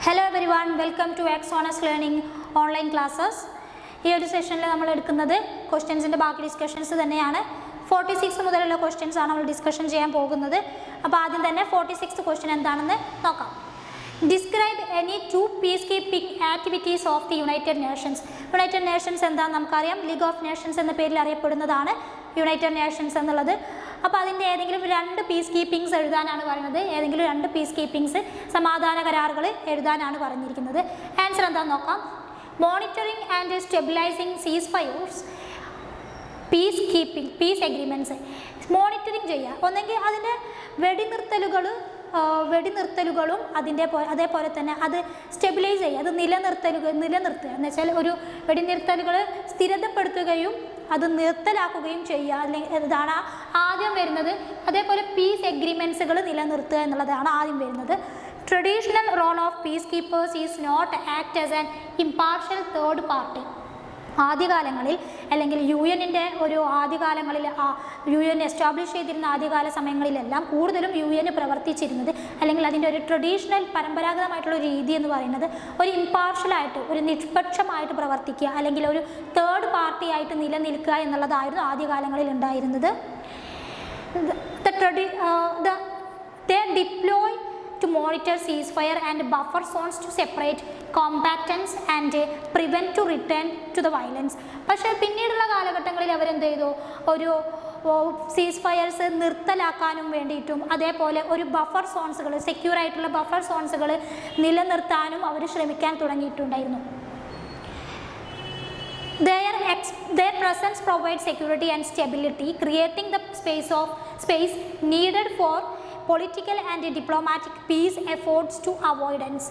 Hello everyone, welcome to Axonus Learning online classes. ഈ ഒരു സെഷനിൽ നമ്മൾ എടുക്കുന്നത് ക്വസ്റ്റ്യൻസിൻ്റെ ബാക്കി ഡിസ്കഷൻസ് തന്നെയാണ്. 46 മുതലുള്ള ക്വസ്റ്റ്യൻസ് ആണ് നമ്മൾ ഡിസ്കഷൻ ചെയ്യാൻ പോകുന്നത്. അപ്പോൾ ആദ്യം തന്നെ 46th ക്വസ്റ്റ്യൻ എന്താണെന്ന് നോക്കാം. Describe any two peacekeeping activities of the United Nations. United Nations എന്താണെന്ന് നമുക്കറിയാം. League of Nations എന്ന പേരിൽ അറിയപ്പെടുന്നതാണ് യുണൈറ്റഡ് നേഷൻസ് എന്നുള്ളത്. അപ്പോൾ അതിൻ്റെ ഏതെങ്കിലും രണ്ട് പീസ് കീപ്പിങ്സ് എഴുതാനാണ് പറയുന്നത്. ഏതെങ്കിലും രണ്ട് പീസ് കീപ്പിങ്സ് സമാധാന കരാറുകൾ എഴുതാനാണ് പറഞ്ഞിരിക്കുന്നത്. ആൻസർ എന്താണെന്ന് നോക്കാം. മോണിറ്ററിങ് ആൻഡ് സ്റ്റെബിലൈസിങ് സീസ് ഫയർസ്, പീസ് എഗ്രിമെൻറ്റ്സ്. മോണിറ്ററിങ് ചെയ്യുക, ഒന്നെങ്കിൽ അതിൻ്റെ വെടിനിർത്തലുകളും അതേപോലെ തന്നെ അത് സ്റ്റെബിലൈസ് ചെയ്യുക, അത് നിലനിർത്തുക എന്ന് വെച്ചാൽ ഒരു വെടിനിർത്തലുകൾ സ്ഥിരതപ്പെടുത്തുകയും അത് നിർത്തലാക്കുകയും ചെയ്യുക, അല്ലെങ്കിൽ ഇതാണ് ആദ്യം വരുന്നത്. അതേപോലെ പീസ് എഗ്രിമെൻറ്റ്സുകൾ നിലനിർത്തുക എന്നുള്ളതാണ് ആദ്യം വരുന്നത്. Traditional role of peacekeepers is not act as an impartial third party. ആദ്യകാലങ്ങളിൽ അല്ലെങ്കിൽ UN-ൻ്റെ ഒരു ആദ്യകാലങ്ങളിൽ UN എസ്റ്റാബ്ലിഷ് ചെയ്തിരുന്ന ആദ്യകാല സമയങ്ങളിലെല്ലാം കൂടുതലും UN പ്രവർത്തിച്ചിരുന്നത്, അല്ലെങ്കിൽ അതിൻ്റെ ഒരു ട്രഡീഷണൽ പരമ്പരാഗതമായിട്ടുള്ള ഒരു രീതി എന്ന് പറയുന്നത് ഒരു ഇംപാർഷ്യലായിട്ട്, ഒരു നിഷ്പക്ഷമായിട്ട് പ്രവർത്തിക്കുക, അല്ലെങ്കിൽ ഒരു തേർഡ് പാർട്ടി ആയിട്ട് നിലനിൽക്കുക എന്നുള്ളതായിരുന്നു ആദ്യകാലങ്ങളിൽ ഉണ്ടായിരുന്നത്. They deploy to monitor ceasefire and buffer zones to separate combatants and prevent to return to the violence. പക്ഷേ പിന്നീടുള്ള കാലഘട്ടങ്ങളിൽ അവരെന്ത് ചെയ്തു, ഒരു സീസ് ഫയർസ് നിർത്തലാക്കാനും വേണ്ടിയിട്ടും അതേപോലെ ഒരു ബഫർ സോൺസുകൾ, സെക്യൂർ ആയിട്ടുള്ള ബഫർ സോൺസുകൾ നിലനിർത്താനും അവർ ശ്രമിക്കാൻ തുടങ്ങിയിട്ടുണ്ടായിരുന്നു. Their presence provides security and stability, creating the space needed for political and diplomatic peace efforts to avoidance.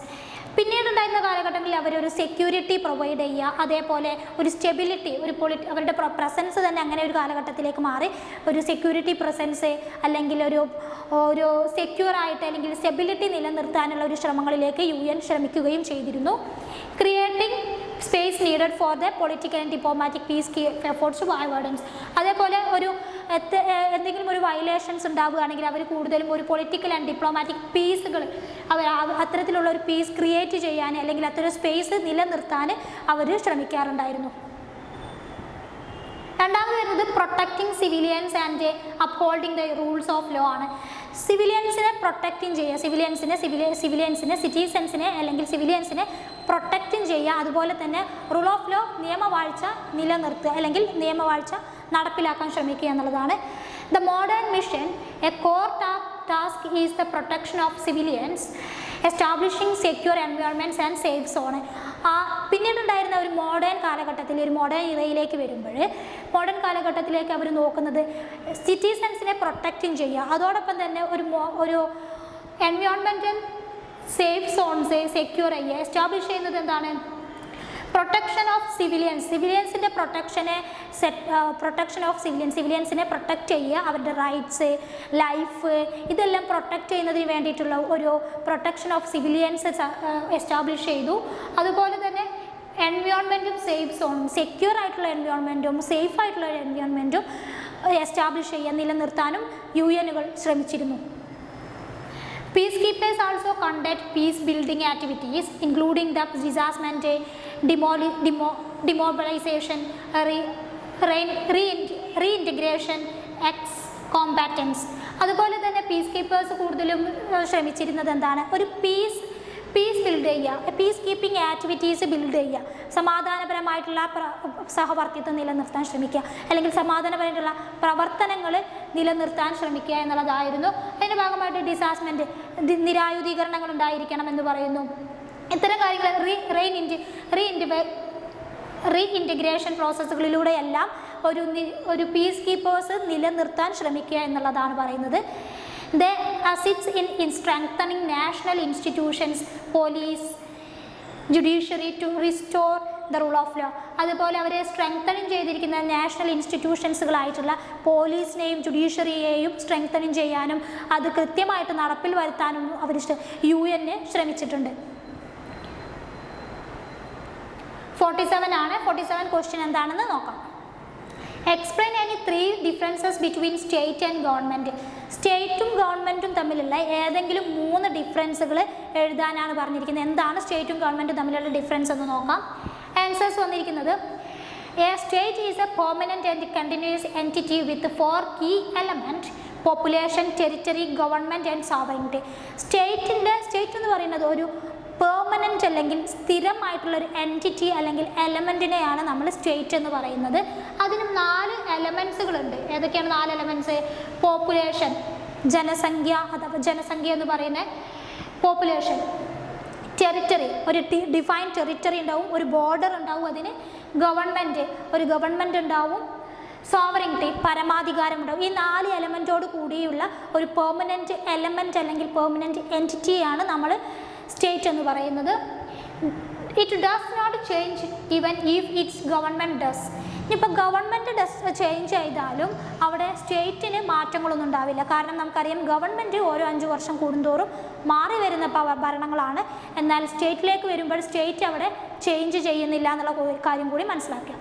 പിന്നീടുണ്ടായിരുന്ന കാലഘട്ടങ്ങളിൽ അവരൊരു സെക്യൂരിറ്റി പ്രൊവൈഡ് ചെയ്യുക, അതേപോലെ ഒരു സ്റ്റെബിലിറ്റി, അവരുടെ പ്രസൻസ് തന്നെ അങ്ങനെ ഒരു കാലഘട്ടത്തിലേക്ക് മാറി. ഒരു സെക്യൂരിറ്റി പ്രസൻസ് അല്ലെങ്കിൽ ഒരു സെക്യൂർ ആയിട്ട് അല്ലെങ്കിൽ സ്റ്റെബിലിറ്റി നിലനിർത്താനുള്ള ഒരു ശ്രമങ്ങളിലേക്ക് UN ശ്രമിക്കുകയും ചെയ്തിരുന്നു. Creating space needed for the political and diplomatic peace efforts to avoidance. അതേപോലെ എന്തെങ്കിലും ഒരു വയലേഷൻസ് ഉണ്ടാവുകയാണെങ്കിൽ അവർ കൂടുതലും ഒരു പൊളിറ്റിക്കൽ ആൻഡ് ഡിപ്ലോമാറ്റിക് പീസുകൾ അത്തരത്തിലുള്ള ഒരു പീസ് ക്രിയേറ്റ് ചെയ്യാൻ, അല്ലെങ്കിൽ അത്തരം സ്പേസ് നിലനിർത്താൻ അവർ ശ്രമിക്കാറുണ്ടായിരുന്നു. രണ്ടാമത് വരുന്നത് protecting civilians and upholding the rules of law ആണ്. സിവിലിയൻസിനെ പ്രൊട്ടക്റ്റിംഗ് ചെയ്യുക, സിവിലിയൻസിനെ സിറ്റിസൻസിനെ അല്ലെങ്കിൽ സിവിലിയൻസിനെ പ്രൊട്ടക്റ്റിംഗ് ചെയ്യുക, അതുപോലെ തന്നെ റൂൾ ഓഫ് ലോ, നിയമവാഴ്ച നിലനിർത്തുക അല്ലെങ്കിൽ നിയമവാഴ്ച നടപ്പിലാക്കാൻ ശ്രമിക്കുക എന്നുള്ളതാണ്. The modern mission, a core task is the protection of civilians, establishing secure environments and safe zone. പിന്നീടുണ്ടായിരുന്ന ഒരു മോഡേൺ കാലഘട്ടത്തിൽ, ഒരു മോഡേൺ ഇറയിലേക്ക് വരുമ്പോൾ മോഡേൺ കാലഘട്ടത്തിലേക്ക് അവർ നോക്കുന്നത് സിറ്റിസൻസിനെ പ്രൊട്ടക്റ്റിംഗ് ചെയ്യുക, അതോടൊപ്പം തന്നെ ഒരു എൻവയോൺമെൻറ്റൽ സേഫ് സോൺസ് സെക്യൂർ ചെയ്യുക. എസ്റ്റാബ്ലിഷ് ചെയ്യുന്നത് എന്താണ്? പ്രൊട്ടക്ഷൻ ഓഫ് സിവിലിയൻസിൻ്റെ പ്രൊട്ടക്ഷൻ ഓഫ് സിവിലിയൻസിനെ പ്രൊട്ടക്റ്റ് ചെയ്യുക, അവരുടെ റൈറ്റ്സ്, ലൈഫ്, ഇതെല്ലാം പ്രൊട്ടക്റ്റ് ചെയ്യുന്നതിന് വേണ്ടിയിട്ടുള്ള ഒരു പ്രൊട്ടക്ഷൻ ഓഫ് സിവിലിയൻസ് എസ്റ്റാബ്ലിഷ് ചെയ്തു. അതുപോലെ തന്നെ എൻവയോൺമെൻറ്റും സേഫ് സോണും, സെക്യൂർ ആയിട്ടുള്ള എൻവയോൺമെൻറ്റും സേഫ് ആയിട്ടുള്ള എൻവയോൺമെൻറ്റും എസ്റ്റാബ്ലിഷ് ചെയ്യാൻ, നിലനിർത്താനും UN-കൾ ശ്രമിച്ചിരുന്നു. Peacekeepers also conduct peace building activities including the disarmament, demobilization, reintegration, ex-combatants. അതുപോലെ തന്നെ പീസ് കീപ്പേഴ്സ് കൂടുതലും ശ്രമിച്ചിരുന്നത് എന്താണ്? ഒരു പീസ് ബിൽഡ് ചെയ്യുക, പീസ് കീപ്പിംഗ് ആക്ടിവിറ്റീസ് ബിൽഡ് ചെയ്യുക, സമാധാനപരമായിട്ടുള്ള സഹവർത്തിത്വം നിലനിർത്താൻ ശ്രമിക്കുക, അല്ലെങ്കിൽ സമാധാനപരമായിട്ടുള്ള പ്രവർത്തനങ്ങൾ നിലനിർത്താൻ ശ്രമിക്കുക എന്നുള്ളതായിരുന്നു. അതിൻ്റെ ഭാഗമായിട്ട് ഡിസാസ്മെൻറ്റ്, നിരായുധീകരണങ്ങൾ ഉണ്ടായിരിക്കണം എന്ന് പറയുന്നു. ഇത്തരം കാര്യങ്ങൾ റീഇൻറ്റിഗ്രേഷൻ പ്രോസസ്സുകളിലൂടെയെല്ലാം ഒരു പീസ് കീപ്പേഴ്സ് നിലനിർത്താൻ ശ്രമിക്കുക എന്നുള്ളതാണ് പറയുന്നത്. They assist in strengthening national institutions, police, judiciary to restore the rule of law. അതുപോലെ അവരെ സ്ട്രെങ്തനിങ് ചെയ്തിരിക്കുന്ന നാഷണൽ ഇൻസ്റ്റിറ്റ്യൂഷൻസുകളായിട്ടുള്ള പോലീസിനെയും ജുഡീഷ്യറിയെയും സ്ട്രെങ്തനിങ് ചെയ്യാനും അത് കൃത്യമായിട്ട് നടപ്പിൽ വരുത്താനും അവർ UN ശ്രമിച്ചിട്ടുണ്ട്. 47 ആണ്. 47 ക്വസ്റ്റ്യൻ എന്താണെന്ന് നോക്കാം. Explain any 3 differences between state and government. സ്റ്റേറ്റും ഗവൺമെൻറ്റും തമ്മിലുള്ള ഏതെങ്കിലും 3 ഡിഫറൻസുകൾ എഴുതാനാണ് പറഞ്ഞിരിക്കുന്നത്. എന്താണ് സ്റ്റേറ്റും ഗവൺമെൻറ്റും തമ്മിലുള്ള ഡിഫറൻസ് എന്ന് നോക്കാം. ആൻസേഴ്സ് വന്നിരിക്കുന്നത് a state is a permanent and continuous entity with 4 key element population, territory, government and sovereignty. State എന്ന് പറയുന്നത് ഒരു പെർമനൻ്റ് അല്ലെങ്കിൽ സ്ഥിരമായിട്ടുള്ളൊരു എൻറ്റിറ്റി അല്ലെങ്കിൽ എലമെൻറ്റിനെയാണ് നമ്മൾ സ്റ്റേറ്റ് എന്ന് പറയുന്നത്. അതിന് 4 എലമെൻസുകളുണ്ട്. ഏതൊക്കെയാണ് 4 എലമെൻറ്റ്സ്? പോപ്പുലേഷൻ, ജനസംഖ്യ, അഥവാ ജനസംഖ്യ എന്ന് പറയുന്ന പോപ്പുലേഷൻ, ടെറിറ്ററി, ഒരു ഡിഫൈൻ ടെറിറ്ററി ഉണ്ടാവും, ഒരു ബോർഡർ ഉണ്ടാവും, അതിന് ഗവൺമെൻറ്, ഒരു ഗവൺമെൻറ് ഉണ്ടാവും, സോവറിറ്റി, പരമാധികാരം ഉണ്ടാവും. ഈ 4 എലമെൻറ്റോട് കൂടിയുള്ള ഒരു പെർമനൻറ്റ് എലമെൻറ്റ് അല്ലെങ്കിൽ പെർമനൻറ്റ് എൻറ്റിറ്റിയാണ് നമ്മൾ സ്റ്റേറ്റ് എന്ന് പറയുന്നത്. It does not change even if its government does. ഇനിയിപ്പോൾ ഗവൺമെൻറ് ചേഞ്ച് ചെയ്താലും അവിടെ സ്റ്റേറ്റിന് മാറ്റങ്ങളൊന്നും ഉണ്ടാവില്ല. കാരണം നമുക്കറിയാം ഗവൺമെൻറ് ഓരോ 5 വർഷം കൂടുന്തോറും മാറി വരുന്ന ഭരണങ്ങളാണ്. എന്നാൽ സ്റ്റേറ്റിലേക്ക് വരുമ്പോൾ സ്റ്റേറ്റ് അവിടെ ചേഞ്ച് ചെയ്യുന്നില്ല എന്നുള്ള കാര്യം കൂടി മനസ്സിലാക്കാം.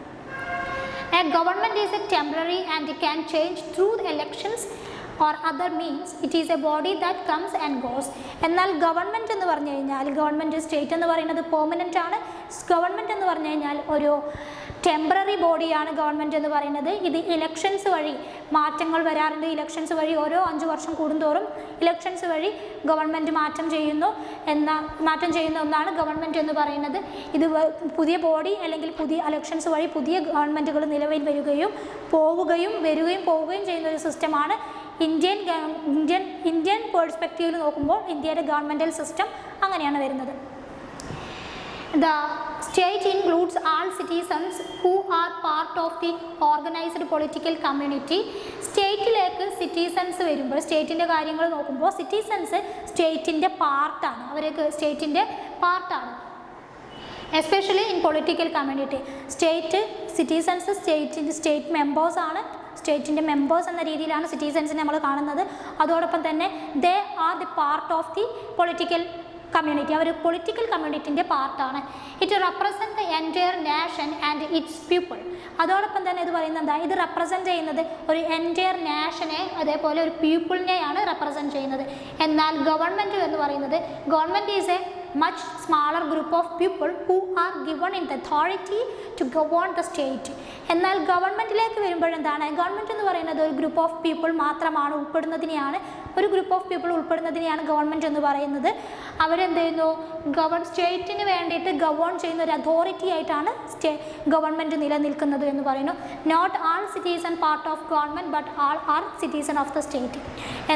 A government is a temporary and can change through elections or other means. It is a body that comes and goes. എന്നാൽ ഗവൺമെൻറ് എന്ന് പറഞ്ഞു കഴിഞ്ഞാൽ, ഗവൺമെൻറ് സ്റ്റേറ്റ് എന്ന് പറയുന്നത് പെർമനൻ്റ് ആണ്. ഗവൺമെൻറ് എന്ന് പറഞ്ഞു കഴിഞ്ഞാൽ ഒരു ടെമ്പററി ബോഡിയാണ് ഗവൺമെൻറ് എന്ന് പറയുന്നത്. ഇത് ഇലക്ഷൻസ് വഴി മാറ്റങ്ങൾ വരാറുണ്ട്. ഇലക്ഷൻസ് വഴി ഓരോ 5 വർഷം കൂടുന്തോറും ഇലക്ഷൻസ് വഴി ഗവൺമെൻറ് മാറ്റം ചെയ്യുന്ന ഒന്നാണ് ഗവൺമെൻറ് എന്ന് പറയുന്നത്. ഇത് പുതിയ ബോഡി അല്ലെങ്കിൽ പുതിയ ഇലക്ഷൻസ് വഴി പുതിയ ഗവൺമെൻറ്റുകൾ നിലവിൽ വരികയും പോവുകയും ചെയ്യുന്ന ഒരു സിസ്റ്റമാണ് ഇന്ത്യൻ പേഴ്സ്പെക്റ്റീവിൽ നോക്കുമ്പോൾ ഇന്ത്യയുടെ ഗവൺമെൻറ്റൽ സിസ്റ്റം അങ്ങനെയാണ് വരുന്നത്. The state includes all citizens who are part of the organized political community. സ്റ്റേറ്റിലേക്ക് സിറ്റിസൺസ് വരുമ്പോൾ, സ്റ്റേറ്റിൻ്റെ കാര്യങ്ങൾ നോക്കുമ്പോൾ സിറ്റിസൺസ് സ്റ്റേറ്റിൻ്റെ പാർട്ടാണ്. അവർക്ക് സ്റ്റേറ്റിൻ്റെ പാർട്ടാണ്. Especially in political community. Citizens state മെമ്പേഴ്സാണ്. സ്റ്റേറ്റിൻ്റെ മെമ്പേഴ്സ് എന്ന രീതിയിലാണ് സിറ്റിസൺസിനെ നമ്മൾ കാണുന്നത്. അതോടൊപ്പം തന്നെ they are the part of the political community. അവർ പൊളിറ്റിക്കൽ കമ്മ്യൂണിറ്റിൻ്റെ പാർട്ടാണ്. It represent the entire nation and its people. അതോടൊപ്പം തന്നെ ഇത് പറയുന്നത് എന്താ? ഇത് റെപ്രസെൻറ്റ് ചെയ്യുന്നത് ഒരു എൻറ്റയർ നാഷനെ, അതേപോലെ ഒരു പീപ്പിളിനെയാണ് റെപ്രസെൻറ്റ് ചെയ്യുന്നത്. എന്നാൽ ഗവൺമെൻറ് എന്ന് പറയുന്നത്, government is A much smaller group of people who are given in the authority to govern the state. എന്നാൽ ഗവൺമെൻറ്റിലേക്ക് വരുമ്പോഴെന്താണ്? ഗവൺമെൻറ് എന്ന് പറയുന്നത് ഒരു ഗ്രൂപ്പ് ഓഫ് പീപ്പിൾ മാത്രമാണ് ഉൾപ്പെടുന്നതിനെയാണ് ഗവൺമെൻറ് എന്ന് പറയുന്നത്. അവരെന്ത് ചെയ്യുന്നു? സ്റ്റേറ്റിന് വേണ്ടിയിട്ട് ഗവേൺ ചെയ്യുന്ന ഒരു അതോറിറ്റി ആയിട്ടാണ് ഗവൺമെൻറ് നിലനിൽക്കുന്നത് എന്ന് പറയുന്നു. Not all citizen part of government but all are citizen of the state.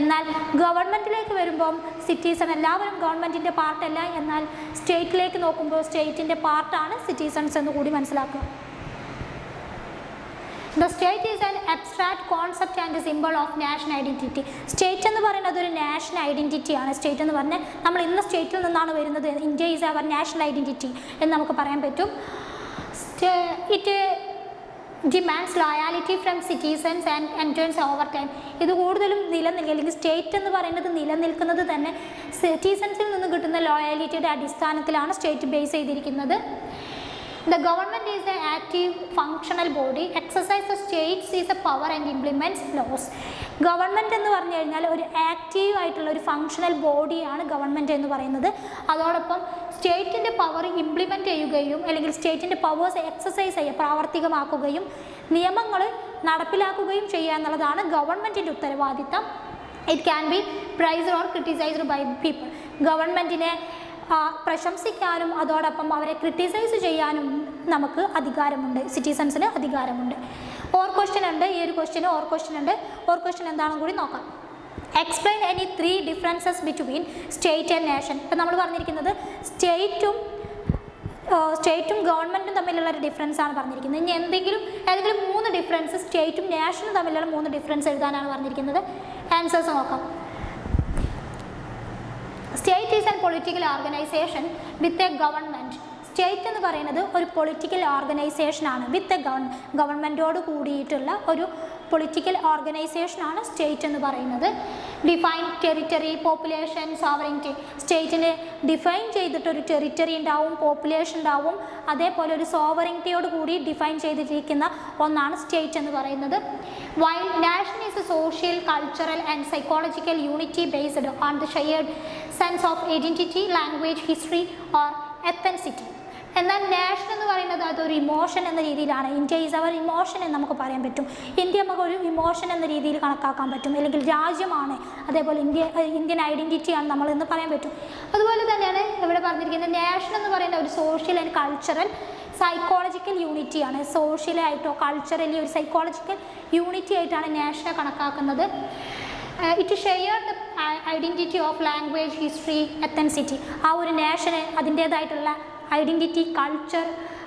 എന്നാൽ ഗവൺമെൻറ്റിലേക്ക് വരുമ്പം സിറ്റിസൺ എല്ലാവരും ഗവൺമെൻറ്റിൻ്റെ പാർട്ടല്ല. എന്നാൽ സ്റ്റേറ്റിലേക്ക് നോക്കുമ്പോൾ സ്റ്റേറ്റിൻ്റെ പാർട്ടാണ് സിറ്റിസൺസ് എന്ന് കൂടി മനസ്സിലാക്കുക. The state is an abstract concept and symbol of national identity. State എന്ന് പറയുന്നത് ഒരു നാഷണൽ ഐഡൻറ്റിറ്റിയാണ്. സ്റ്റേറ്റ് എന്ന് പറഞ്ഞാൽ നമ്മൾ ഇന്ന സ്റ്റേറ്റിൽ നിന്നാണ് വരുന്നത്, India is our national identity എന്ന് നമുക്ക് പറയാൻ പറ്റും. It demands loyalty from citizens and endures over time. ഇത് കൂടുതലും അല്ലെങ്കിൽ സ്റ്റേറ്റ് എന്ന് പറയുന്നത് നിലനിൽക്കുന്നത് തന്നെ സിറ്റിസൺസിൽ നിന്ന് കിട്ടുന്ന ലോയാലിറ്റിയുടെ അടിസ്ഥാനത്തിലാണ് സ്റ്റേറ്റ് ബേസ് ചെയ്തിരിക്കുന്നത്. The government is an active functional body. Exercise the states is a power and implements laws. Government എന്ന് പറഞ്ഞു കഴിഞ്ഞാൽ ഒരു ആക്റ്റീവ് ആയിട്ടുള്ള ഒരു ഫങ്ഷണൽ ബോഡിയാണ് ഗവൺമെൻറ് എന്ന് പറയുന്നത്. അതോടൊപ്പം സ്റ്റേറ്റിൻ്റെ പവർ ഇംപ്ലിമെൻറ്റ് ചെയ്യുകയും അല്ലെങ്കിൽ സ്റ്റേറ്റിൻ്റെ പവേഴ്സ് എക്സസൈസ് പ്രാവർത്തികമാക്കുകയും നിയമങ്ങൾ നടപ്പിലാക്കുകയും ചെയ്യുക എന്നുള്ളതാണ് ഗവൺമെൻറ്റിൻ്റെ ഉത്തരവാദിത്തം. It can be praised or criticised by people. ഗവൺമെൻറ്റിനെ പ്രശംസിക്കാനും അതോടൊപ്പം അവരെ ക്രിട്ടിസൈസ് ചെയ്യാനും നമുക്ക് അധികാരമുണ്ട്, സിറ്റിസൺസിന് അധികാരമുണ്ട്. ഓർ ക്വസ്റ്റ്യൻ ഉണ്ട്. ഈ ഒരു ക്വസ്റ്റ്യന് ഓർ ക്വസ്റ്റ്യൻ ഉണ്ട്. ഓർ ക്വസ്റ്റ്യൻ എന്താണെന്ന് കൂടി നോക്കാം. Explain any 3 differences between state and nation. ഇപ്പം നമ്മൾ പറഞ്ഞിരിക്കുന്നത് സ്റ്റേറ്റും ഗവൺമെൻറ്റും തമ്മിലുള്ള ഒരു ഡിഫറൻസ് ആണ് പറഞ്ഞിരിക്കുന്നത്. ഇനി ഏതെങ്കിലും 3 ഡിഫറൻസ് സ്റ്റേറ്റും നാഷനും തമ്മിലുള്ള 3 ഡിഫറൻസ് എഴുതാനാണ് പറഞ്ഞിരിക്കുന്നത്. ആൻസേഴ്സ് നോക്കാം. State is an political organisation with a government. State എന്ന് പറയുന്നത് ഒരു പൊളിറ്റിക്കൽ ഓർഗനൈസേഷനാണ് വിത്ത് എ ഗവൺമെൻറ്റോട് കൂടിയിട്ടുള്ള ഒരു പൊളിറ്റിക്കൽ ഓർഗനൈസേഷനാണ് സ്റ്റേറ്റ് എന്ന് പറയുന്നത്. Define territory, population, sovereignty. സ്റ്റേറ്റിന് ഡിഫൈൻ ചെയ്തിട്ടൊരു ടെറിറ്ററി ഉണ്ടാവും, പോപ്പുലേഷൻ ഉണ്ടാവും, അതേപോലെ ഒരു സോവറിറ്റിയോട് കൂടി ഡിഫൈൻ ചെയ്തിരിക്കുന്ന ഒന്നാണ് സ്റ്റേറ്റ് എന്ന് പറയുന്നത്. While nation is a social, cultural and psychological unity based on the shared sense of identity, language, history or ethnicity. എന്നാൽ നാഷൻ എന്ന് പറയുന്നത് അതൊരു ഇമോഷൻ എന്ന രീതിയിലാണ്. ഇന്ത്യ ഈസ് അവർ ഇമോഷൻ എന്ന് നമുക്ക് പറയാൻ പറ്റും. ഇന്ത്യ നമുക്കൊരു ഇമോഷൻ എന്ന രീതിയിൽ കണക്കാക്കാൻ പറ്റും, അല്ലെങ്കിൽ രാജ്യമാണ്, അതേപോലെ ഇന്ത്യൻ ഐഡൻറ്റിറ്റിയാണ് നമ്മൾ എന്ന് പറയാൻ പറ്റും. അതുപോലെ തന്നെയാണ് ഇവിടെ പറഞ്ഞിരിക്കുന്നത് നാഷൻ എന്ന് പറയുന്ന ഒരു സോഷ്യൽ ആൻഡ് കൾച്ചറൽ സൈക്കോളജിക്കൽ യൂണിറ്റിയാണ്. സോഷ്യലായിട്ടോ കൾച്ചറലി ഒരു സൈക്കോളജിക്കൽ യൂണിറ്റി ആയിട്ടാണ് നാഷനെ കണക്കാക്കുന്നത്. It share the identity of language, history, ethnicity. ആ ഒരു നാഷന് അതിൻ്റേതായിട്ടുള്ള ഐഡൻറ്റിറ്റി, കൾച്ചർ,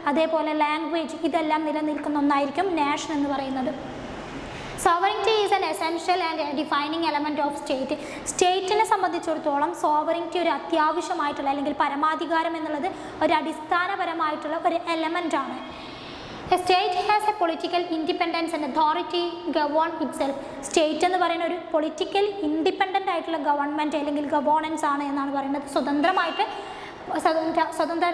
അതേപോലെ ലാംഗ്വേജ്, ഇതെല്ലാം നിലനിൽക്കുന്ന ഒന്നായിരിക്കും നാഷൻ എന്ന് പറയുന്നത്. Sovereignty is an essential and defining element of state. സ്റ്റേറ്റിനെ സംബന്ധിച്ചിടത്തോളം സോവറിറ്റി ഒരു അത്യാവശ്യമായിട്ടുള്ള, അല്ലെങ്കിൽ പരമാധികാരം എന്നുള്ളത് ഒരു അടിസ്ഥാനപരമായിട്ടുള്ള ഒരു എലമെൻ്റാണ്. A state has a political independence and authority govern itself. State എന്ന് പറയുന്ന ഒരു പൊളിറ്റിക്കൽ ഇൻഡിപെൻഡൻ്റ് ആയിട്ടുള്ള ഗവൺമെൻറ് അല്ലെങ്കിൽ ഗവേണൻസ് ആണ് എന്നാണ് പറയുന്നത്. സ്വതന്ത്രമായിട്ട് സ്വതന്ത്ര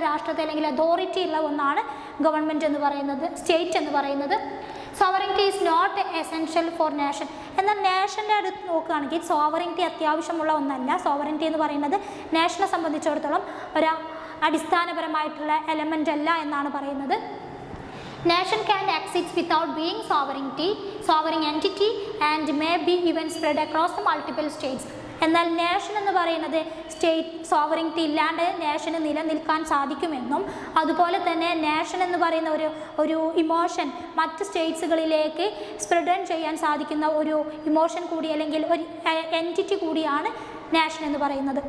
രാഷ്ട്രത്തെ അല്ലെങ്കിൽ അതോറിറ്റി ഉള്ള ഒന്നാണ് ഗവൺമെൻറ് എന്ന് പറയുന്നത്, സ്റ്റേറ്റ് എന്ന് പറയുന്നത്. Sovereignty is not essential for nation. എന്നാൽ നാഷൻ്റെ അടുത്ത് നോക്കുകയാണെങ്കിൽ സോവറിറ്റി അത്യാവശ്യമുള്ള ഒന്നല്ല. സോവറിറ്റി എന്ന് പറയുന്നത് നാഷനെ സംബന്ധിച്ചിടത്തോളം ഒരു അടിസ്ഥാനപരമായിട്ടുള്ള എലമെൻ്റ് അല്ല എന്നാണ് പറയുന്നത്. Nation can exist without being sovereign entity and may be even spread across the multiple states. എന്നാൽ നാഷൻ എന്ന് പറയുന്നത് സ്റ്റേറ്റ് സോവറിറ്റി ഇല്ലാണ്ട് നാഷന് നിലനിൽക്കാൻ സാധിക്കുമെന്നും, അതുപോലെ തന്നെ നാഷൻ എന്ന് പറയുന്ന ഒരു ഇമോഷൻ മറ്റ് സ്റ്റേറ്റ്സുകളിലേക്ക് സ്പ്രെഡ് ചെയ്യാൻ സാധിക്കുന്ന ഒരു ഇമോഷൻ കൂടി, അല്ലെങ്കിൽ ഒരു എൻറ്റിറ്റി കൂടിയാണ് നാഷൻ എന്ന് പറയുന്നത്.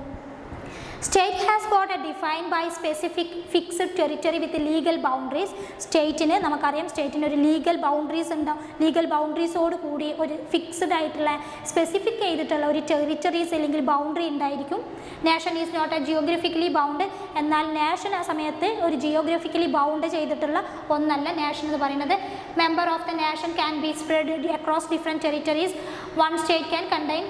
State has got a defined by specific fixed territory with legal boundaries. സ്റ്റേറ്റിന് നമുക്കറിയാം, സ്റ്റേറ്റിന് ഒരു ലീഗൽ ബൗണ്ടറീസ് ഉണ്ടാവും. ലീഗൽ ബൗണ്ടറീസോട് കൂടി ഒരു ഫിക്സ്ഡ് ആയിട്ടുള്ള സ്പെസിഫിക് ചെയ്തിട്ടുള്ള ഒരു ടെറിറ്ററീസ് അല്ലെങ്കിൽ ബൗണ്ടറി ഉണ്ടായിരിക്കും. Nation is not a geographically bound. എന്നാൽ നാഷൻ ആ സമയത്ത് ഒരു ജിയോഗ്രഫിക്കലി ബൗണ്ട് ചെയ്തിട്ടുള്ള ഒന്നല്ല നാഷൻ എന്ന് പറയുന്നത്. Member of the nation can be spread across different territories. One state can contain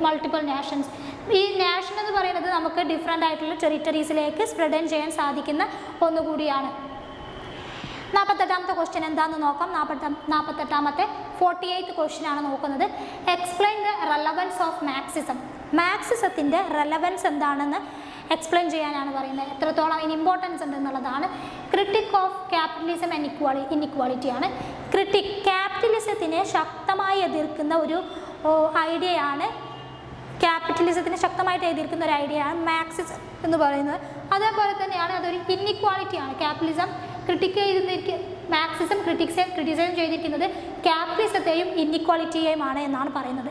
multiple nations. ഈ നാഷൻ എന്ന് പറയുന്നത് നമുക്ക് ഡിഫറെൻ്റ് ആയിട്ടുള്ള ടെറിറ്ററീസിലേക്ക് സ്പ്രെഡ് ചെയ്യാൻ സാധിക്കുന്ന ഒന്നുകൂടിയാണ്. 48ാമത്തെ ക്വസ്റ്റ്യൻ എന്താണെന്ന് നോക്കാം. 48ാമത്തെ 48th ക്വസ്റ്റ്യൻ ആണ് നോക്കുന്നത്. Explain the relevance of Marxism. മാർക്സിസത്തിൻ്റെ റെലവൻസ് എന്താണെന്ന് എക്സ്പ്ലെയിൻ ചെയ്യാനാണ് പറയുന്നത്. എത്രത്തോളം ഇതിന് ഇമ്പോർട്ടൻസ് ഉണ്ടെന്നുള്ളതാണ്. ക്രിട്ടിക് ഓഫ് ക്യാപിറ്റലിസം ആൻഡ് ഇൻഇക്വാളിറ്റിയാണ്. ക്യാപിറ്റലിസത്തിനെ ശക്തമായി എതിർക്കുന്ന ഒരു ഐഡിയയാണ്, ക്യാപിറ്റലിസത്തിന് ശക്തമായിട്ട് എതിർക്കുന്ന ഒരു ഐഡിയയാണ് മാർക്സിസം എന്ന് പറയുന്നത്. അതേപോലെ തന്നെയാണ് അതൊരു ഇൻഇക്വാലിറ്റിയാണ്. ക്യാപിറ്റലിസം മാർക്സിസം ക്രിറ്റിസൈസ് ചെയ്തിരിക്കുന്നത് ക്യാപിറ്റലിസത്തെയും ഇൻഇക്വാലിറ്റിയെയുമാണ് എന്നാണ് പറയുന്നത്.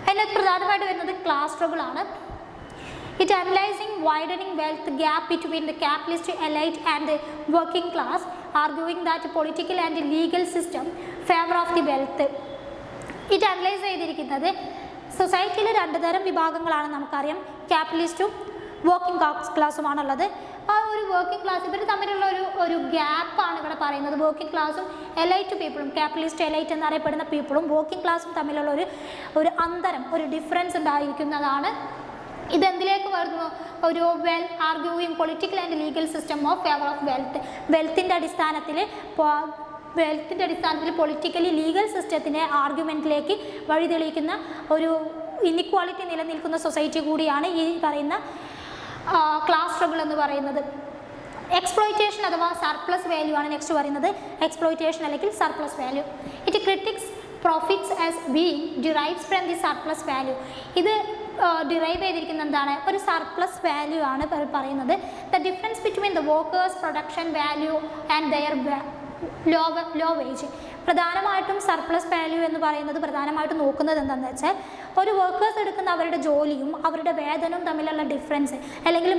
അതിനകത്ത് പ്രധാനമായിട്ട് വരുന്നത് ക്ലാസ് സ്ട്രഗിൾ ആണ്. It analysing widening wealth gap between the capitalist elite and working class, arguing that political and legal system favour of the wealth. ഇത് അനലൈസ് ചെയ്തിരിക്കുന്നത് സൊസൈറ്റിയിൽ രണ്ട് തരം വിഭാഗങ്ങളാണ് നമുക്കറിയാം, ക്യാപിറ്റലിസ്റ്റും വർക്കിംഗ് ക്ലാസ്സുമാണുള്ളത്. ആ ഒരു വർക്കിംഗ് ക്ലാസ് ഇവർ തമ്മിലുള്ള ഒരു ഗ്യാപ്പാണ് ഇവിടെ പറയുന്നത്. വർക്കിംഗ് ക്ലാസ്സും എലൈറ്റ് പീപ്പിളും, ക്യാപിറ്റലിസ്റ്റ് എലൈറ്റ് എന്നറിയപ്പെടുന്ന പീപ്പിളും വർക്കിംഗ് ക്ലാസ്സും തമ്മിലുള്ള ഒരു അന്തരം, ഒരു ഡിഫറൻസ് ഉണ്ടായിരിക്കുന്നതാണ്. ഇതെന്തിലേക്ക് വരുന്നു? ഒരു arguing political and legal system of favour of wealth. വെൽത്തിൻ്റെ അടിസ്ഥാനത്തിൽ പൊളിറ്റിക്കലി ലീഗൽ സിസ്റ്റത്തിൻ്റെ ആർഗ്യുമെൻറ്റിലേക്ക് വഴിതെളിയിക്കുന്ന ഒരു ഇൻഇക്വാളിറ്റി നിലനിൽക്കുന്ന സൊസൈറ്റി കൂടിയാണ് ഈ പറയുന്ന ക്ലാസ് സ്ട്രഗിൾ എന്ന് പറയുന്നത്. എക്സ്പ്ലോയിറ്റേഷൻ അഥവാ സർപ്ലസ് വാല്യൂ ആണ് നെക്സ്റ്റ് പറയുന്നത്. എക്സ്പ്ലോയിറ്റേഷൻ അല്ലെങ്കിൽ surplus value. It critics profits as being derives from the surplus value. ഇത് ഡിറൈവ് ചെയ്തിരിക്കുന്ന എന്താണ്? ഒരു സർപ്ലസ് വാല്യൂ ആണ് പറയുന്നത്. The difference between the workers production value and their low wage. പ്രധാനമായിട്ടും സർപ്ലസ് വാല്യൂ എന്ന് പറയുന്നത് പ്രധാനമായിട്ടും നോക്കുന്നത് എന്താണെന്ന് വെച്ചാൽ ഒരു വർക്കേഴ്സ് എടുക്കുന്ന അവരുടെ ജോലിയും അവരുടെ വേതനവും തമ്മിലുള്ള ഡിഫറൻസ്, അല്ലെങ്കിൽ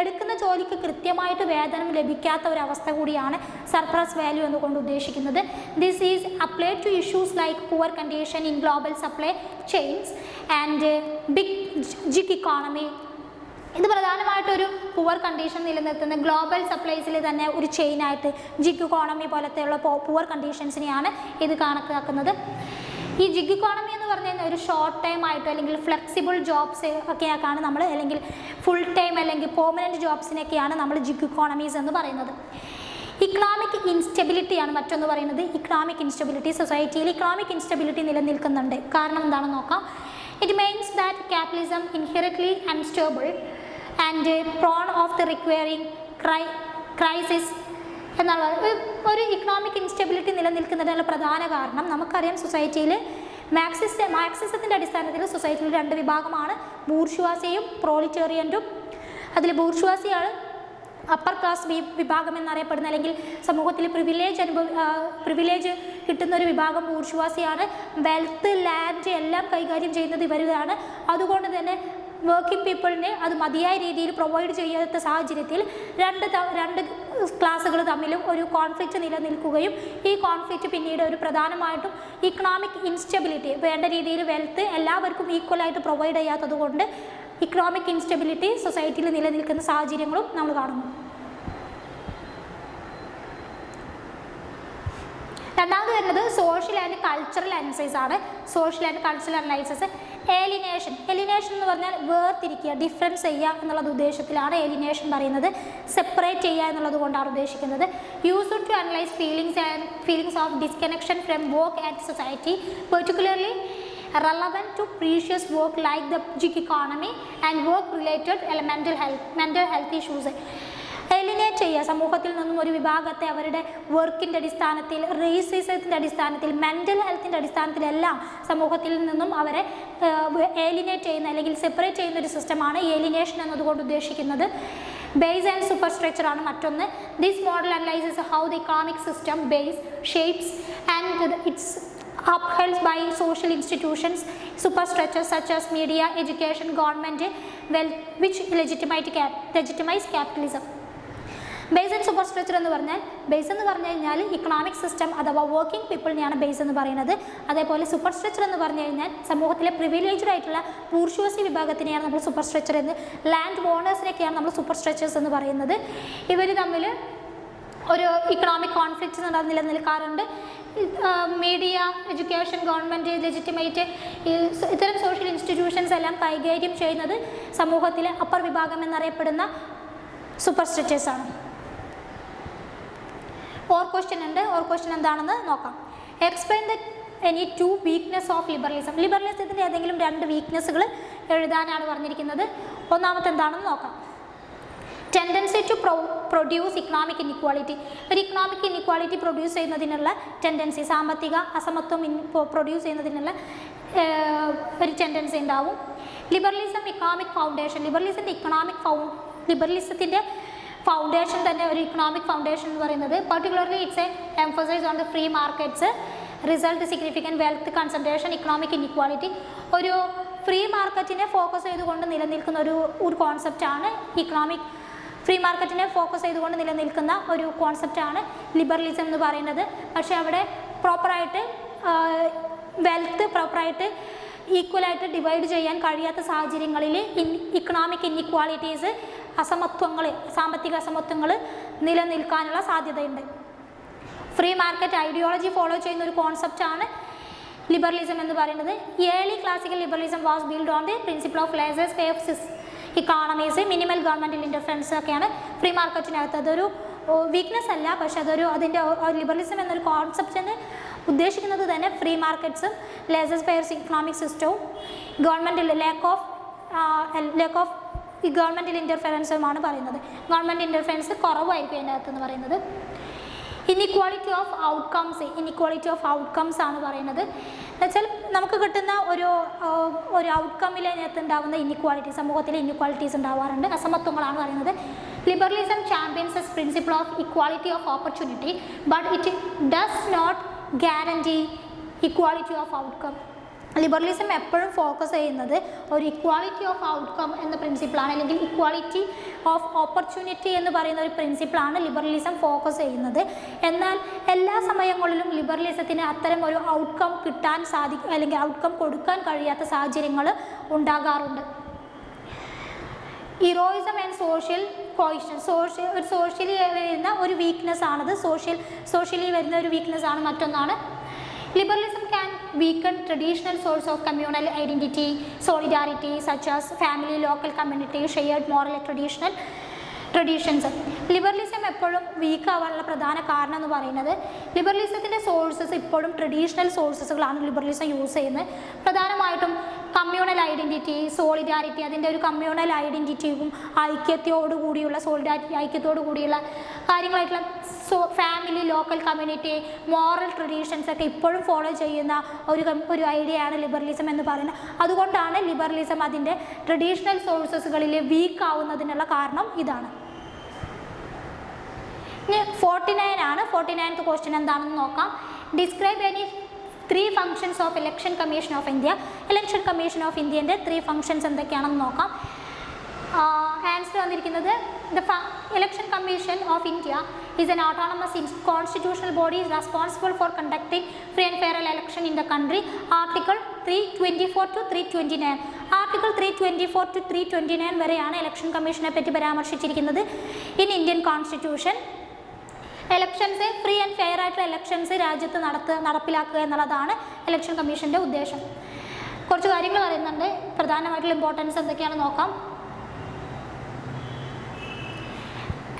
എടുക്കുന്ന ജോലിക്ക് കൃത്യമായിട്ട് വേതനം ലഭിക്കാത്ത ഒരു അവസ്ഥ കൂടിയാണ് സർപ്ലസ് വാല്യൂ എന്നുകൊണ്ട് ഉദ്ദേശിക്കുന്നത്. This is applied to issues like poor condition in global supply chains and big gig economy ഇത് പ്രധാനമായിട്ടൊരു പുവർ കണ്ടീഷൻ നിലനിർത്തുന്ന ഗ്ലോബൽ സപ്ലൈസിൽ തന്നെ ഒരു ചെയിനായിട്ട് ജിഗ് ഇക്കോണമി പോലത്തെയുള്ള പുവർ കണ്ടീഷൻസിനെയാണ് ഇത് കണക്കാക്കുന്നത്. ഈ ജിഗ് ഇക്കോണമി എന്ന് പറഞ്ഞു കഴിഞ്ഞാൽ ഒരു ഷോർട്ട് ടൈം ആയിട്ടോ അല്ലെങ്കിൽ ഫ്ലെക്സിബിൾ ജോബ്സ് ഒക്കെയാണ് നമ്മൾ, അല്ലെങ്കിൽ ഫുൾ ടൈം അല്ലെങ്കിൽ പെർമനൻറ്റ് ജോബ്സിനൊക്കെയാണ് നമ്മൾ ജിഗ് ഇക്കോണമീസ് എന്ന് പറയുന്നത്. ഇക്കണോമിക് ഇൻസ്റ്റെബിലിറ്റിയാണ് മറ്റൊന്ന് പറയുന്നത്. ഇക്കണോമിക് ഇൻസ്റ്റെബിലിറ്റി, സൊസൈറ്റിയിൽ ഇക്കണോമിക് ഇൻസ്റ്റെബിലിറ്റി നിലനിൽക്കുന്നുണ്ട്. കാരണം എന്താണെന്ന് നോക്കാം. It means that capitalism inherently unstable and prone of the requiring crisis എന്നുള്ള ഒരു ഇക്കണോമിക് ഇൻസ്റ്റെബിലിറ്റി നിലനിൽക്കുന്നതിനുള്ള പ്രധാന കാരണം നമുക്കറിയാം, സൊസൈറ്റിയിൽ മാർക്സിസത്തിൻ്റെ അടിസ്ഥാനത്തിൽ സൊസൈറ്റിയിൽ രണ്ട് വിഭാഗമാണ്, ബൂർഷ്വാസിയും പ്രോലിറ്റേറിയൻറ്റും. അതിൽ ബൂർഷ്വാസിയാണ് അപ്പർ ക്ലാസ് വിഭാഗം എന്നറിയപ്പെടുന്ന, അല്ലെങ്കിൽ സമൂഹത്തിൽ പ്രിവിലേജ് കിട്ടുന്ന ഒരു വിഭാഗം ബൂർഷ്വാസിയാണ്. വെൽത്ത്, ലാൻഡ് എല്ലാം കൈകാര്യം ചെയ്യുന്നത് ഇവരാണ്. അതുകൊണ്ട് തന്നെ വർക്കിംഗ് പീപ്പിളിന് അത് മതിയായ രീതിയിൽ പ്രൊവൈഡ് ചെയ്യാത്ത സാഹചര്യത്തിൽ രണ്ട് ക്ലാസ്സുകൾ തമ്മിലും ഒരു കോൺഫ്ലിക്റ്റ് നിലനിൽക്കുകയും ഈ കോൺഫ്ലിക്റ്റ് പിന്നീട് ഒരു പ്രധാനമായിട്ടും ഇക്കണോമിക് ഇൻസ്റ്റെബിലിറ്റി, വേണ്ട രീതിയിൽ വെൽത്ത് എല്ലാവർക്കും ഈക്വലായിട്ട് പ്രൊവൈഡ് ചെയ്യാത്തത് കൊണ്ട് ഇക്കണോമിക് ഇൻസ്റ്റെബിലിറ്റി സൊസൈറ്റിയിൽ നിലനിൽക്കുന്ന സാഹചര്യങ്ങളും നമ്മൾ കാണുന്നു. രണ്ടാമത് വരുന്നത് സോഷ്യൽ ആൻഡ് കൾച്ചറൽ അനലൈസിസ് ആണ്. Social and cultural analysis. Alienation എന്ന് പറഞ്ഞാൽ വേർതിരിക്കുക, ഡിഫറൻസ് ചെയ്യുക എന്നുള്ള ഉദ്ദേശത്തിലാണ് ഏലിനേഷൻ പറയുന്നത്. സെപ്പറേറ്റ് ചെയ്യുക എന്നുള്ളത് കൊണ്ടാണ് ഉദ്ദേശിക്കുന്നത്. Used to analyse feelings of disconnection from work and society, particularly relevant to precious work like the gig economy and work related mental health issues. Alienate ചെയ്യുക, സമൂഹത്തിൽ നിന്നും ഒരു വിഭാഗത്തെ അവരുടെ വർക്കിൻ്റെ അടിസ്ഥാനത്തിൽ, റേസിസത്തിൻ്റെ അടിസ്ഥാനത്തിൽ, മെൻ്റൽ ഹെൽത്തിൻ്റെ അടിസ്ഥാനത്തിലെല്ലാം സമൂഹത്തിൽ നിന്നും അവരെ എലിനേറ്റ് ചെയ്യുന്ന അല്ലെങ്കിൽ സെപ്പറേറ്റ് ചെയ്യുന്ന ഒരു സിസ്റ്റമാണ് ഏലിനേഷൻ എന്നതുകൊണ്ട് ഉദ്ദേശിക്കുന്നത്. ബേസ് ആൻഡ് സൂപ്പർ സ്ട്രക്ചർ ആണ് മറ്റൊന്ന്. This model analyses how the economic system base shapes and it's upheld by social institutions, superstructures such as media, education, government, wealth, which legitimize capitalism. Base and super structure എന്ന് പറഞ്ഞാൽ, base എന്ന് പറഞ്ഞു കഴിഞ്ഞാൽ economic system അഥവാ working പീപ്പിളിനെയാണ് base എന്ന് പറയുന്നത്. അതേപോലെ super structure എന്ന് പറഞ്ഞു കഴിഞ്ഞാൽ സമൂഹത്തിലെ പ്രിവിലേജ്ഡ് ആയിട്ടുള്ള ബൂർഷ്വാസി വിഭാഗത്തിനെയാണ് നമ്മൾ സൂപ്പർ സ്ട്രക്ചർ എന്ന്, ലാൻഡ് ഓണേഴ്സിനെയൊക്കെയാണ് നമ്മൾ സൂപ്പർ സ്ട്രക്ചേഴ്സ് എന്ന് പറയുന്നത്. ഇവർ തമ്മിൽ ഒരു ഇക്കണോമിക് കോൺഫ്ലിക്റ്റ് നിലനിൽക്കാറുണ്ട്. മീഡിയ, എഡ്യൂക്കേഷൻ, ഗവൺമെൻറ്, ലെജിറ്റിമേറ്റ്, ഇത്തരം സോഷ്യൽ ഇൻസ്റ്റിറ്റ്യൂഷൻസ് എല്ലാം കൈകാര്യം ചെയ്യുന്നത് സമൂഹത്തിലെ അപ്പർ വിഭാഗം എന്നറിയപ്പെടുന്ന സൂപ്പർ സ്ട്രക്ചേഴ്സാണ്. ക്വസ്റ്റ്യൻ ഉണ്ട്. ക്വസ്റ്റ്യൻ എന്താണെന്ന് നോക്കാം. Explain the any two weakness of liberalism. ലിബറലിസത്തിൻ്റെ ഏതെങ്കിലും രണ്ട് വീക്ക്നെസ്സുകൾ എഴുതാനാണ് പറഞ്ഞിരിക്കുന്നത്. ഒന്നാമത്തെ എന്താണെന്ന് നോക്കാം. Tendency to produce economic inequality. ഒരു ഇക്കണോമിക് ഇൻഇക്വാളിറ്റി പ്രൊഡ്യൂസ് ചെയ്യുന്നതിനുള്ള ടെൻഡൻസി, സാമ്പത്തിക അസമത്വം പ്രൊഡ്യൂസ് ചെയ്യുന്നതിനുള്ള ഒരു ടെൻഡൻസി ഉണ്ടാവും. Liberalism economic foundation. ലിബറലിസത്തിൻ്റെ ഫൗണ്ടേഷൻ തന്നെ ഒരു ഇക്കണോമിക് ഫൗണ്ടേഷൻ എന്ന് പറയുന്നത്, particularly it's a emphasise on the free markets, result significant wealth concentration, economic inequality. ഒരു ഫ്രീ മാർക്കറ്റിനെ ഫോക്കസ് ചെയ്തുകൊണ്ട് നിലനിൽക്കുന്ന ഒരു കോൺസെപ്റ്റാണ് ഇക്കണോമിക്. ഫ്രീ മാർക്കറ്റിനെ ഫോക്കസ് ചെയ്തുകൊണ്ട് നിലനിൽക്കുന്ന ഒരു കോൺസെപ്റ്റാണ് ലിബറലിസം എന്ന് പറയുന്നത്. പക്ഷേ അവിടെ പ്രോപ്പറായിട്ട് വെൽത്ത് പ്രോപ്പറായിട്ട് ഈക്വലായിട്ട് ഡിവൈഡ് ചെയ്യാൻ കഴിയാത്ത സാഹചര്യങ്ങളിൽ ഇക്കണോമിക് ഇൻഇക്വാലിറ്റീസ്, അസമത്വങ്ങൾ, സാമ്പത്തിക അസമത്വങ്ങൾ നിലനിൽക്കാനുള്ള സാധ്യതയുണ്ട്. ഫ്രീ മാർക്കറ്റ് ഐഡിയോളജി ഫോളോ ചെയ്യുന്ന ഒരു കോൺസെപ്റ്റാണ് ലിബറലിസം എന്ന് പറയുന്നത്. Early classical liberalism was build on the principle of ലേസേഴ്സ് fair economies, minimal governmental interference ഒക്കെയാണ് ഫ്രീ മാർക്കറ്റിനകത്ത്. അതൊരു വീക്ക്നെസ് അല്ല, പക്ഷേ അതിൻ്റെ ലിബറലിസം എന്നൊരു കോൺസെപ്റ്റിന് ഉദ്ദേശിക്കുന്നത് തന്നെ ഫ്രീ മാർക്കറ്റ്സും ലേസേഴ്സ് ഫെയർ ഇക്കണോമിക് സിസ്റ്റവും ഗവൺമെൻറ്റിൽ ലാക്ക് ഓഫ് ഗവൺമെൻറ്റൽ ഇൻ്റർഫറൻസുമാണ് പറയുന്നത്. ഗവൺമെൻറ് ഇൻ്റർഫറൻസ് കുറവായിരിക്കും അതിൻ്റെ അകത്തെന്ന് പറയുന്നത്. ഇൻഇക്വാളിറ്റി ഓഫ് ഔട്ട്കംസ് ആണ് പറയുന്നത്. എന്നുവെച്ചാൽ നമുക്ക് കിട്ടുന്ന ഒരു ഔട്ട്കമ്മിനകത്ത് ഉണ്ടാകുന്ന ഇൻഇക്വാലിറ്റി, സമൂഹത്തിലെ ഇൻഇക്വാലിറ്റീസ് ഉണ്ടാവാറുണ്ട്, അസമത്വങ്ങളാണ് പറയുന്നത്. Liberalism champions principle of equality of opportunity, but it does not guarantee equality of outcome. Liberalism എപ്പോഴും ഫോക്കസ് ചെയ്യുന്നത് ഒരു ഇക്വാലിറ്റി ഓഫ് ഔട്ട്കം എന്ന പ്രിൻസിപ്പിളാണ്, അല്ലെങ്കിൽ ഇക്വാലിറ്റി ഓഫ് ഓപ്പർച്യൂണിറ്റി എന്ന് പറയുന്ന ഒരു പ്രിൻസിപ്പിളാണ് ലിബറലിസം ഫോക്കസ് ചെയ്യുന്നത്. എന്നാൽ എല്ലാ സമയങ്ങളിലും ലിബറലിസത്തിന് അത്തരം ഒരു ഔട്ട്കം കിട്ടാൻ അല്ലെങ്കിൽ ഔട്ട്കം കൊടുക്കാൻ കഴിയാത്ത സാഹചര്യങ്ങൾ ഉണ്ടാകാറുണ്ട്. ഇറോയിസം ആൻഡ് സോഷ്യൽ കോയിഷൻ, സോഷ്യലി വരുന്ന ഒരു വീക്ക്നെസ് ആണത്, സോഷ്യലി വരുന്ന ഒരു വീക്ക്നെസ് ആണ്. മറ്റൊന്നാണ് liberalism can weaken traditional source of communal identity, solidarity such as family, local community, shared moral traditions. Liberalism എപ്പോഴും വീക്ക് ആവാനുള്ള പ്രധാന കാരണം എന്ന് പറയുന്നത് ലിബറലിസത്തിൻ്റെ സോഴ്സസ് ഇപ്പോഴും ട്രഡീഷണൽ സോഴ്സസുകളാണ് ലിബറലിസം യൂസ് ചെയ്യുന്നത്. പ്രധാനമായിട്ടും കമ്മ്യൂണൽ ഐഡൻറ്റിറ്റി, സോളിഡാരിറ്റി, അതിൻ്റെ ഒരു കമ്മ്യൂണൽ ഐഡൻറ്റിറ്റിയും ഐക്യത്തോടു കൂടിയുള്ള കാര്യങ്ങളായിട്ടുള്ള family, local community, moral traditions ഒക്കെ ഇപ്പോഴും ഫോളോ ചെയ്യുന്ന ഒരു ഐഡിയയാണ് ലിബറലിസം എന്ന് പറയുന്നത്. അതുകൊണ്ടാണ് ലിബറലിസം അതിൻ്റെ ട്രഡീഷണൽ സോഴ്സസുകളിൽ വീക്ക് ആവുന്നതിനുള്ള കാരണം ഇതാണ്. ഇനി 49 ആണ്. 49th ക്വസ്റ്റ്യൻ എന്താണെന്ന് നോക്കാം. Describe any 3 functions of Election Commission of India. Election Commission of Indiaൻ്റെ 3 functions എന്തൊക്കെയാണെന്ന് നോക്കാം. ആൻസർ വന്നിരിക്കുന്നത് the Election Commission of India is an autonomous constitutional body responsible for conducting free and fair election in the country. Article 324 to 329. Article 324 to 329 വരെയാണ് election കമ്മീഷനെ പറ്റി പരാമർശിച്ചിരിക്കുന്നത് in Indian constitution. Elections, free and fair ആയിട്ടുള്ള elections രാജ്യത്ത് നടപ്പിലാക്കുക എന്നുള്ളതാണ് election കമ്മീഷൻ്റെ ഉദ്ദേശം. കുറച്ച് കാര്യങ്ങൾ പറയുന്നുണ്ട്, പ്രധാനമായിട്ടുള്ള ഇമ്പോർട്ടൻസ് എന്തൊക്കെയാണെന്ന് നോക്കാം.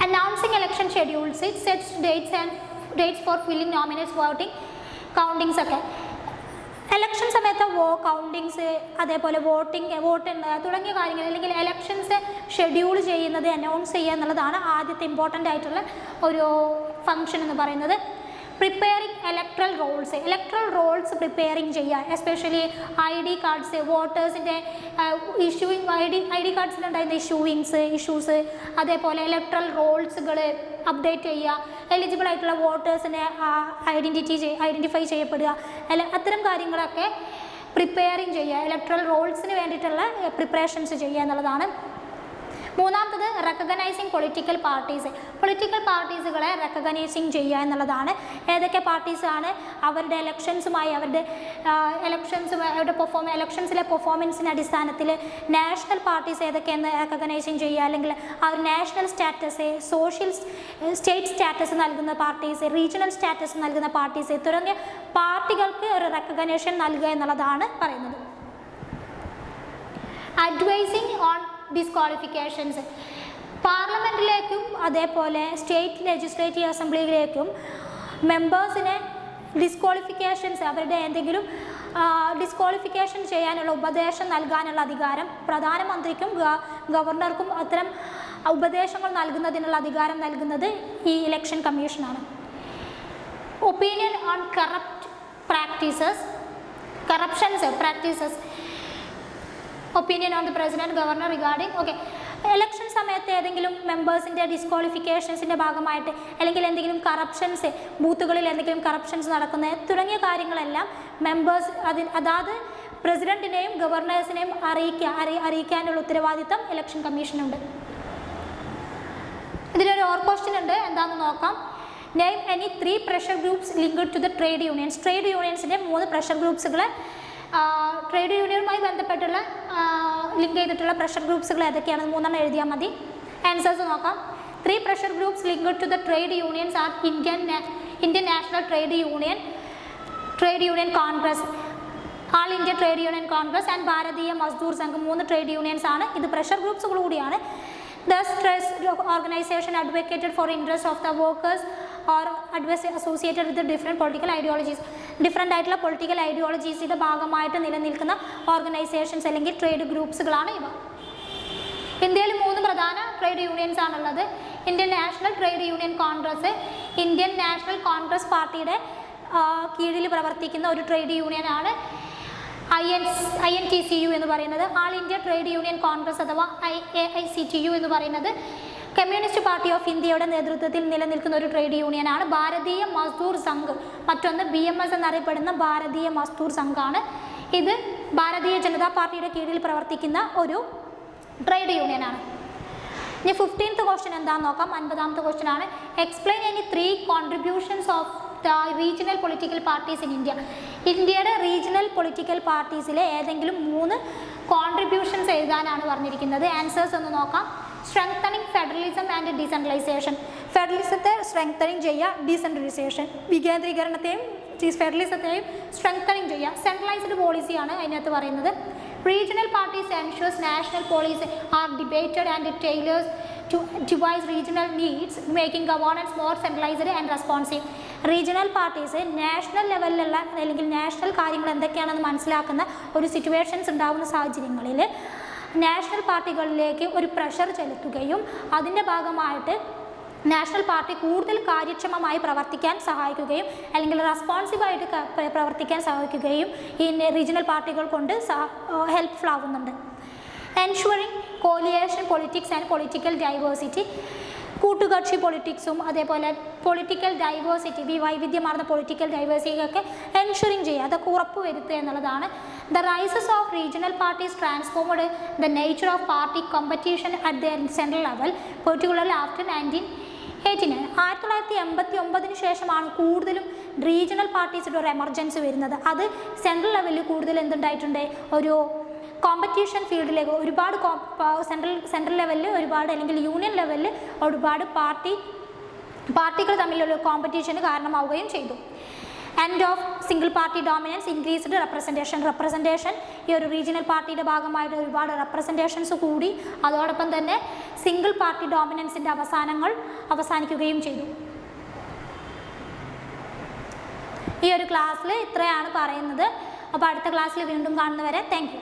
Announcing election schedules, it sets dates for filling nominates, voting, countings ഒക്കെ. എലക്ഷൻ സമയത്ത് കൗണ്ടിങ്സ്, അതേപോലെ വോട്ട് തുടങ്ങിയ കാര്യങ്ങൾ, അല്ലെങ്കിൽ എലക്ഷൻസ് ഷെഡ്യൂൾ ചെയ്യുന്നത്, അനൗൺസ് ചെയ്യുക എന്നുള്ളതാണ് ആദ്യത്തെ ഇമ്പോർട്ടൻ്റ് ആയിട്ടുള്ള ഒരു ഫംഗ്ഷൻ എന്ന് പറയുന്നത്. പ്രിപ്പയറിംഗ് ഇലക്ട്രൽ റോൾസ് പ്രിപ്പയറിംഗ് ചെയ്യുക, എസ്പെഷ്യലി ID കാർഡ്സ്, വോട്ടേഴ്സിൻ്റെ ID കാർഡ്സിലുണ്ടായിരുന്ന ഇഷ്യൂസ്, അതേപോലെ ഇലക്ട്രൽ റോൾസുകൾ അപ്ഡേറ്റ് ചെയ്യുക, എലിജിബിൾ ആയിട്ടുള്ള വോട്ടേഴ്സിനെ ഐഡൻറ്റിഫൈ ചെയ്യപ്പെടുക, അത്തരം കാര്യങ്ങളൊക്കെ പ്രിപ്പയറിംഗ് ചെയ്യുക, ഇലക്ട്രൽ റോൾസിന് വേണ്ടിയിട്ടുള്ള പ്രിപ്പറേഷൻസ് ചെയ്യുക എന്നുള്ളതാണ്. മൂന്നാമത്തത് റെക്കഗ്നൈസിങ് പൊളിറ്റിക്കൽ പാർട്ടീസുകളെ റെക്കഗ്നൈസിങ് ചെയ്യുക എന്നുള്ളതാണ്. ഏതൊക്കെ പാർട്ടീസാണ് അവരുടെ എലക്ഷൻസിലെ പെർഫോമൻസിൻ്റെ അടിസ്ഥാനത്തിൽ നാഷണൽ പാർട്ടീസ് ഏതൊക്കെയെന്ന് റെക്കഗ്നൈസിങ് ചെയ്യുക, അല്ലെങ്കിൽ അവർ നാഷണൽ സ്റ്റാറ്റസ്, സ്റ്റേറ്റ് സ്റ്റാറ്റസ് നൽകുന്ന പാർട്ടീസ്, റീജിയണൽ സ്റ്റാറ്റസ് നൽകുന്ന പാർട്ടീസ് തുടങ്ങിയ പാർട്ടികൾക്ക് ഒരു റെക്കഗ്നേഷൻ നൽകുക എന്നുള്ളതാണ് പറയുന്നത്. അഡ്വൈസിങ് ഓൺ ഡിസ്ക്വാളിഫിക്കേഷൻസ്, പാർലമെൻറ്റിലേക്കും അതേപോലെ സ്റ്റേറ്റ് ലെജിസ്ലേറ്റീവ് അസംബ്ലിയിലേക്കും മെമ്പേഴ്സിനെ ഡിസ്ക്വാളിഫിക്കേഷൻസ്, അവരുടെ എന്തെങ്കിലും ഡിസ്ക്വാളിഫിക്കേഷൻ ചെയ്യാനുള്ള ഉപദേശം നൽകാനുള്ള അധികാരം പ്രധാനമന്ത്രിക്കും ഗവർണർക്കും അത്തരം ഉപദേശങ്ങൾ നൽകുന്നതിനുള്ള അധികാരം നൽകുന്നത് ഈ ഇലക്ഷൻ കമ്മീഷനാണ്. Opinion on corruptions opinion on the president, governor regarding. Election സമയത്ത് ഏതെങ്കിലും മെമ്പേഴ്സിൻ്റെ ഡിസ്ക്വാളിഫിക്കേഷൻസിൻ്റെ ഭാഗമായിട്ട് അല്ലെങ്കിൽ എന്തെങ്കിലും കറപ്ഷൻസ്, ബൂത്തുകളിൽ എന്തെങ്കിലും കറപ്ഷൻസ് നടക്കുന്നത് തുടങ്ങിയ കാര്യങ്ങളെല്ലാം മെമ്പേഴ്സ് അതാത് പ്രസിഡന്റിനെയും ഗവർണേഴ്സിനെയും അറിയിക്കാനുള്ള ഉത്തരവാദിത്തം ഇലക്ഷൻ കമ്മീഷനുണ്ട്. ഇതിലൊരു ക്വസ്റ്റ്യൻ ഉണ്ട്, എന്താണെന്ന് നോക്കാം. Name any 3 pressure groups linked to the trade unions. Trade യൂണിയൻസിൻ്റെ 3 പ്രഷർ ഗ്രൂപ്പ്സുകളെ, ട്രേഡ് യൂണിയനുമായി ബന്ധപ്പെട്ടുള്ള ലിങ്ക് ചെയ്തിട്ടുള്ള പ്രഷർ ഗ്രൂപ്പ്സുകൾ ഏതൊക്കെയാണെന്ന് 3 എഴുതിയാൽ മതി. ആൻസേഴ്സ് നോക്കാം. 3 pressure groups linked to the trade unions are Indian National Trade Union Congress, All India Trade Union Congress and Bharatiya Mazdoor Sangh. 3 trade unions ആണ്. ഇത് പ്രഷർ ഗ്രൂപ്പ്സുകൾ കൂടിയാണ്. Thus, trade organization advocated for interest of the workers or associated with the different political ideologies. Different ആയിട്ടുള്ള political ഐഡിയോളജീസിൻ്റെ ഭാഗമായിട്ട് നിലനിൽക്കുന്ന organisations അല്ലെങ്കിൽ trade ഗ്രൂപ്പ്സുകളാണ് ഇവ. ഇന്ത്യയിൽ 3 പ്രധാന ട്രേഡ് യൂണിയൻസ് ആണുള്ളത്. Indian National Trade Union Congress, Indian national Congress പാർട്ടിയുടെ കീഴിൽ പ്രവർത്തിക്കുന്ന ഒരു ട്രേഡ് യൂണിയനാണ് INTCU എന്ന് പറയുന്നത്. ആൾ ഇന്ത്യ ട്രേഡ് യൂണിയൻ കോൺഗ്രസ് അഥവാ AICTU എന്ന് പറയുന്നത് കമ്മ്യൂണിസ്റ്റ് പാർട്ടി ഓഫ് ഇന്ത്യയുടെ നേതൃത്വത്തിൽ നിലനിൽക്കുന്ന ഒരു ട്രേഡ് യൂണിയനാണ്. ഭാരതീയ മസ്ദൂർ സംഘ്, മറ്റൊന്ന് BMS എന്നറിയപ്പെടുന്ന ഭാരതീയ മസ്ദൂർ സംഘാണ്. ഇത് ഭാരതീയ ജനതാ പാർട്ടിയുടെ കീഴിൽ പ്രവർത്തിക്കുന്ന ഒരു ട്രേഡ് യൂണിയനാണ്. ഇനി 15th ക്വസ്റ്റ്യൻ എന്താണെന്ന് നോക്കാം. 50ാമത്തെ ക്വസ്റ്റ്യൻ ആണ്. Explain any 3 contributions of regional political parties in India. ഇന്ത്യയുടെ റീജിയണൽ പൊളിറ്റിക്കൽ പാർട്ടീസിലെ ഏതെങ്കിലും 3 കോൺട്രിബ്യൂഷൻസ് എഴുതാനാണ് പറഞ്ഞിരിക്കുന്നത്. ആൻസേഴ്സ് ഒന്ന് നോക്കാം. Strengthening federalism and decentralisation. ഫെഡറലിസത്തെ സ്ട്രെങ്തനിങ് ചെയ്യുക, ഡീസെൻട്രലൈസേഷൻ വികേന്ദ്രീകരണത്തെയും ഫെഡറലിസത്തെയും സ്ട്രെങ്തനിങ് ചെയ്യുക. സെൻട്രലൈസ്ഡ് പോളിസിയാണ് അതിനകത്ത് പറയുന്നത്. Regional parties ensures national policy are debated and tailors to devise regional needs, making governance more centralized and responsive. Regional parties national ലെവലിലുള്ള അല്ലെങ്കിൽ നാഷണൽ കാര്യങ്ങൾ എന്തൊക്കെയാണെന്ന് മനസ്സിലാക്കുന്ന ഒരു സിറ്റുവേഷൻസ് ഉണ്ടാകുന്ന സാഹചര്യങ്ങളിൽ നാഷണൽ പാർട്ടികളിലേക്ക് ഒരു പ്രഷർ ചെലുത്തുകയും അതിൻ്റെ ഭാഗമായിട്ട് നാഷണൽ പാർട്ടി കൂടുതൽ കാര്യക്ഷമമായി പ്രവർത്തിക്കാൻ സഹായിക്കുകയും അല്ലെങ്കിൽ റെസ്പോൺസീവായിട്ട് പ്രവർത്തിക്കാൻ സഹായിക്കുകയും ഈ റീജിയണൽ പാർട്ടികൾ കൊണ്ട് ഹെൽപ്ഫുൾ ആവുന്നുണ്ട്. Ensuring coalition politics and political diversity. കൂട്ടുകക്ഷി പൊളിറ്റിക്സും അതേപോലെ പൊളിറ്റിക്കൽ ഡൈവേഴ്സിറ്റി, വൈവിധ്യമാർന്ന പൊളിറ്റിക്കൽ ഡൈവേഴ്സിറ്റിയൊക്കെ എൻഷുറിങ് ചെയ്യുക, അതൊക്കെ ഉറപ്പുവരുത്തുക എന്നുള്ളതാണ്. The rises of regional parties transformed the nature of party competition at the central level, particularly after 1989. 1989 ശേഷമാണ് കൂടുതലും റീജിയണൽ പാർട്ടീസിൻ്റെ ഒരു എമർജൻസി വരുന്നത്. അത് സെൻട്രൽ ലെവലിൽ കൂടുതൽ എന്തുണ്ടായിട്ടുണ്ട്, ഒരു കോമ്പറ്റീഷൻ ഫീൽഡിലേക്ക് ഒരുപാട് സെൻട്രൽ ലെവലിൽ ഒരുപാട് അല്ലെങ്കിൽ യൂണിയൻ ലെവലിൽ ഒരുപാട് പാർട്ടികൾ തമ്മിലുള്ള കോമ്പറ്റീഷന് കാരണമാവുകയും ചെയ്തു. End of single party dominance, increased representation. ഈ ഒരു റീജിയണൽ പാർട്ടിയുടെ ഭാഗമായിട്ട് ഒരുപാട് റെപ്രസെൻറ്റേഷൻസ് കൂടി, അതോടൊപ്പം തന്നെ സിംഗിൾ പാർട്ടി ഡോമിനൻസിൻ്റെ അവസാനിക്കുകയും ചെയ്തു. ഈ ഒരു ക്ലാസ്സിൽ ഇത്രയാണ് പറയുന്നത്. അപ്പോൾ അടുത്ത ക്ലാസ്സിൽ വീണ്ടും കാണുന്നവരെ താങ്ക് യു.